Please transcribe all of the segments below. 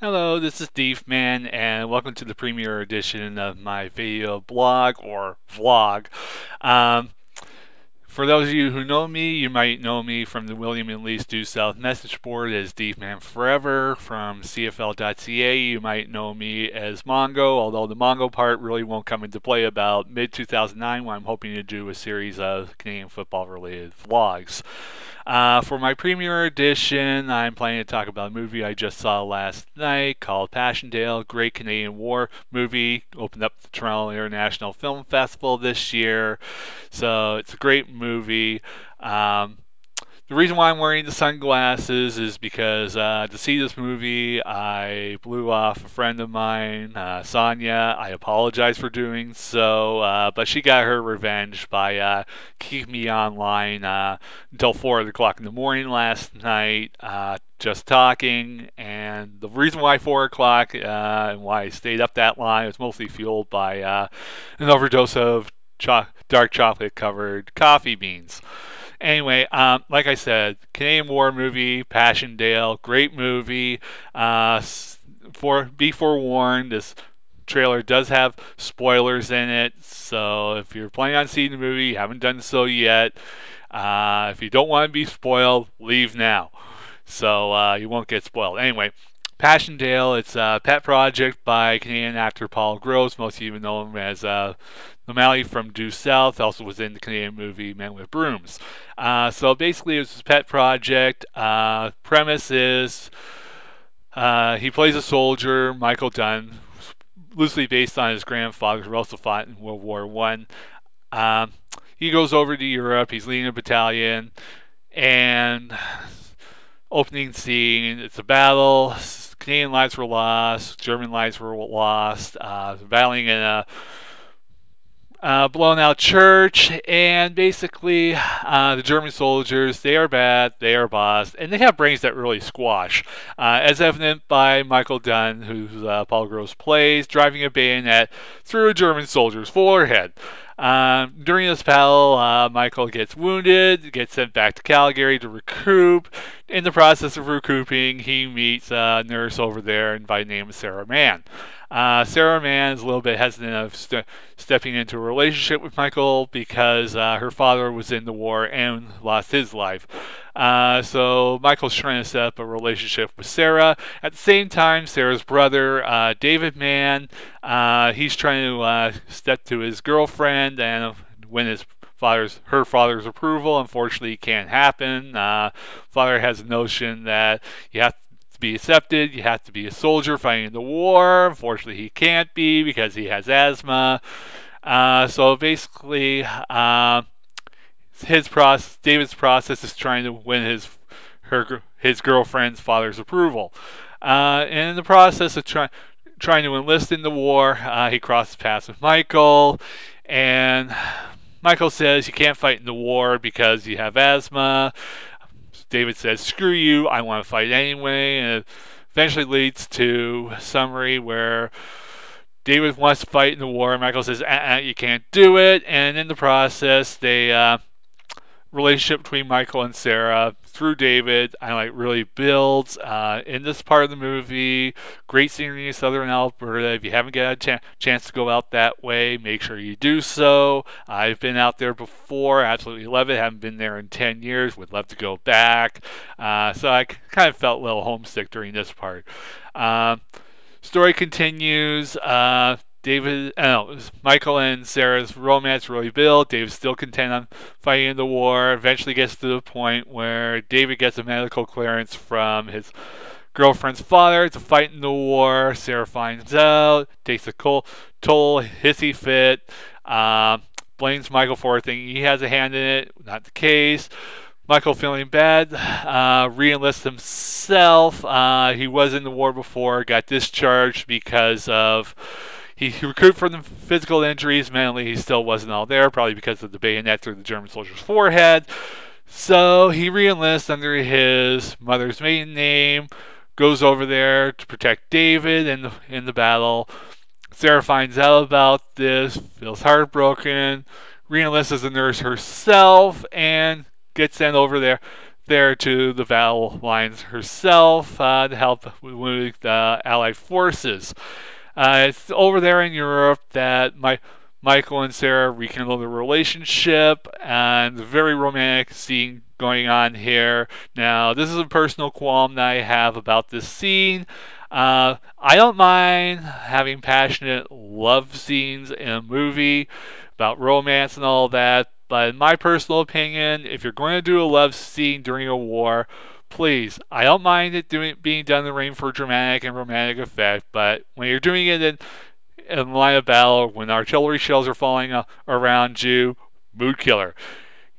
Hello, this is Dief, and welcome to the premiere edition of my video blog or vlog. Um, for those of you who know me, you might know me from the William and Lee's Due South message board as Dief Man Forever. From CFL.ca, you might know me as Mongo, although the Mongo part really won't come into play about mid-2009 when I'm hoping to do a series of Canadian football-related vlogs. For my premiere edition, I'm planning to talk about a movie I just saw last night called Passchendaele, great Canadian war movie. Opened up the Toronto International Film Festival this year, so it's a great movie. The reason why I'm wearing the sunglasses is because to see this movie, I blew off a friend of mine, Sonia. I apologize for doing so, but she got her revenge by keeping me online until 4 o'clock in the morning last night, just talking. And the reason why 4 o'clock and why I stayed up that long was mostly fueled by an overdose of dark chocolate covered coffee beans. Anyway, like I said, Canadian war movie, Passchendaele, great movie. Be forewarned, this trailer does have spoilers in it, so if you're planning on seeing the movie, you haven't done so yet. If you don't want to be spoiled, leave now, so you won't get spoiled. Anyway, Passchendaele, it's a pet project by Canadian actor Paul Gross, most of you know him as O'Malley from Due South, also was in the Canadian movie Men with Brooms. So basically, it's a pet project. Premise is he plays a soldier, Michael Dunn, loosely based on his grandfather, who also fought in World War I. He goes over to Europe. He's leading a battalion, and opening scene, it's a battle. Canadian lives were lost. German lives were lost. Battling in a blown out church, and basically the German soldiers, they are bad, they are boss, and they have brains that really squash, as evident by Michael Dunn, who Paul Gross plays, driving a bayonet through a German soldier's forehead. During this battle, Michael gets wounded, gets sent back to Calgary to recoup. In the process of recouping, he meets a nurse over there by the name of Sarah Mann. Sarah Mann is a little bit hesitant of stepping into a relationship with Michael because her father was in the war and lost his life. So Michael's trying to set up a relationship with Sarah. At the same time, Sarah's brother, David Mann, he's trying to step to his girlfriend and win her father's approval. Unfortunately, it can't happen. Father has a notion that you have to be accepted, you have to be a soldier fighting in the war. Unfortunately, he can't be because he has asthma. So basically, David's process is trying to win his girlfriend's father's approval. And in the process of trying to enlist in the war, he crosses paths with Michael, and Michael says you can't fight in the war because you have asthma. David says, screw you, I want to fight anyway, and it eventually leads to a summary where David wants to fight in the war. Michael says, you can't do it, and in the process, relationship between Michael and Sarah through David, really builds in this part of the movie. Great scenery in Southern Alberta. If you haven't got a chance to go out that way, make sure you do so. I've been out there before, absolutely love it. Haven't been there in 10 years, would love to go back. So I kind of felt a little homesick during this part. Story continues. Michael and Sarah's romance really built. David's still content on fighting in the war. Eventually gets to the point where David gets a medical clearance from his girlfriend's father to fight in the war. Sarah finds out, takes a toll, hissy fit, blames Michael for thinking he has a hand in it. Not the case. Michael, feeling bad, re-enlists himself. He was in the war before, got discharged because of he recouped from the physical injuries. Mentally, he still wasn't all there, probably because of the bayonet through the German soldier's forehead. So he re-enlists under his mother's maiden name, goes over there to protect David in the battle. Sarah finds out about this, feels heartbroken, re-enlists as a nurse herself, and gets sent over there there to the battle lines herself to help with the Allied forces. It's over there in Europe that Michael and Sarah rekindle the relationship, and a very romantic scene going on here. Now, this is a personal qualm that I have about this scene. I don't mind having passionate love scenes in a movie about romance and all that, but in my personal opinion, if you're going to do a love scene during a war, please, I don't mind it being done in the rain for dramatic and romantic effect, but when you're doing it in line of battle, when artillery shells are falling around you, mood killer.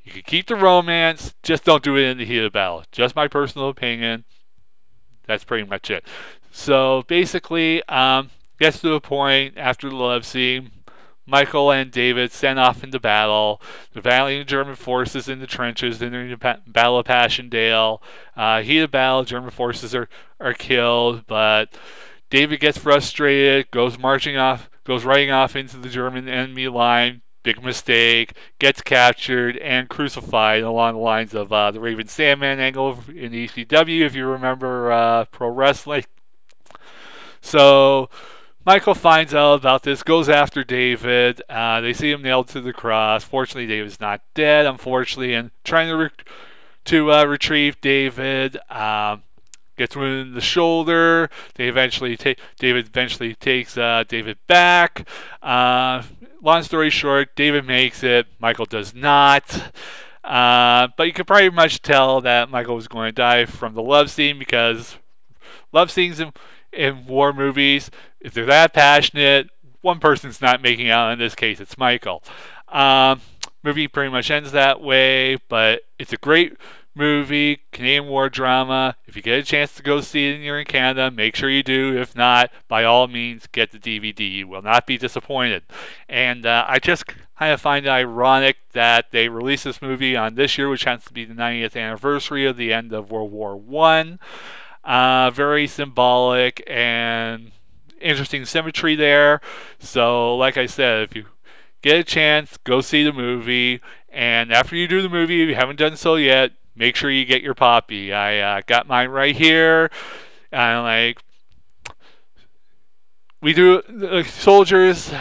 You can keep the romance, just don't do it in the heat of battle. Just my personal opinion. That's pretty much it. So basically, gets to the point after the love scene. Michael and David sent off into battle. The valiant German forces in the trenches during the Battle of Passchendaele. Heat of battle, German forces are killed, but David gets frustrated, goes riding off into the German enemy line. Big mistake, gets captured and crucified along the lines of the Raven Sandman angle in ECW, if you remember pro wrestling. So Michael finds out about this, goes after David. They see him nailed to the cross. Fortunately, David's not dead, unfortunately, and trying to retrieve David. Gets wounded in the shoulder. David eventually takes David back. Long story short, David makes it. Michael does not. But you can pretty much tell that Michael was going to die from the love scene, because love scenes in war movies, if they're that passionate, one person's not making out. In this case, it's Michael. Movie pretty much ends that way, but it's a great movie, Canadian war drama. If you get a chance to go see it and you're in Canada, make sure you do. If not, by all means, get the DVD. You will not be disappointed. And I just kind of find it ironic that they released this movie on this year, which happens to be the 90th anniversary of the end of World War I. Very symbolic and interesting symmetry there. So, like I said, if you get a chance, go see the we. And after you do the movie, if you haven't done so yet, make sure you get your poppy. I got mine right here. And we do soldiers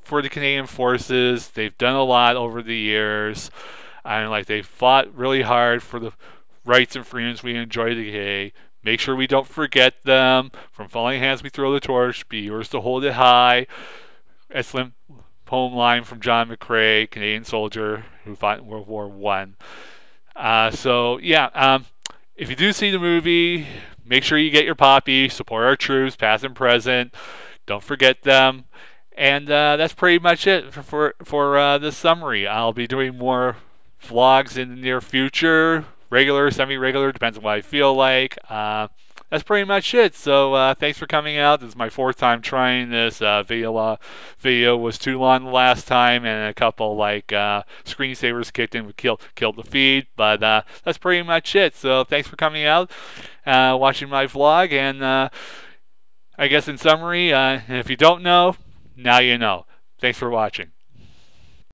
for the Canadian forces. They've done a lot over the years. And they fought really hard for the rights and freedoms we enjoy today. Make sure we don't forget them. From falling hands we throw the torch. Be yours to hold it high. Excellent poem line from John McCrae, Canadian soldier who fought in World War I. If you do see the movie, make sure you get your poppy. Support our troops, past and present. Don't forget them. And that's pretty much it for this summary. I'll be doing more vlogs in the near future. Regular, semi-regular, depends on what I feel like. That's pretty much it. So thanks for coming out. This is my 4th time trying this. Video was too long the last time, and a couple screensavers kicked in, killed the feed. But that's pretty much it. So thanks for coming out, watching my vlog, and I guess in summary, if you don't know, now you know. Thanks for watching.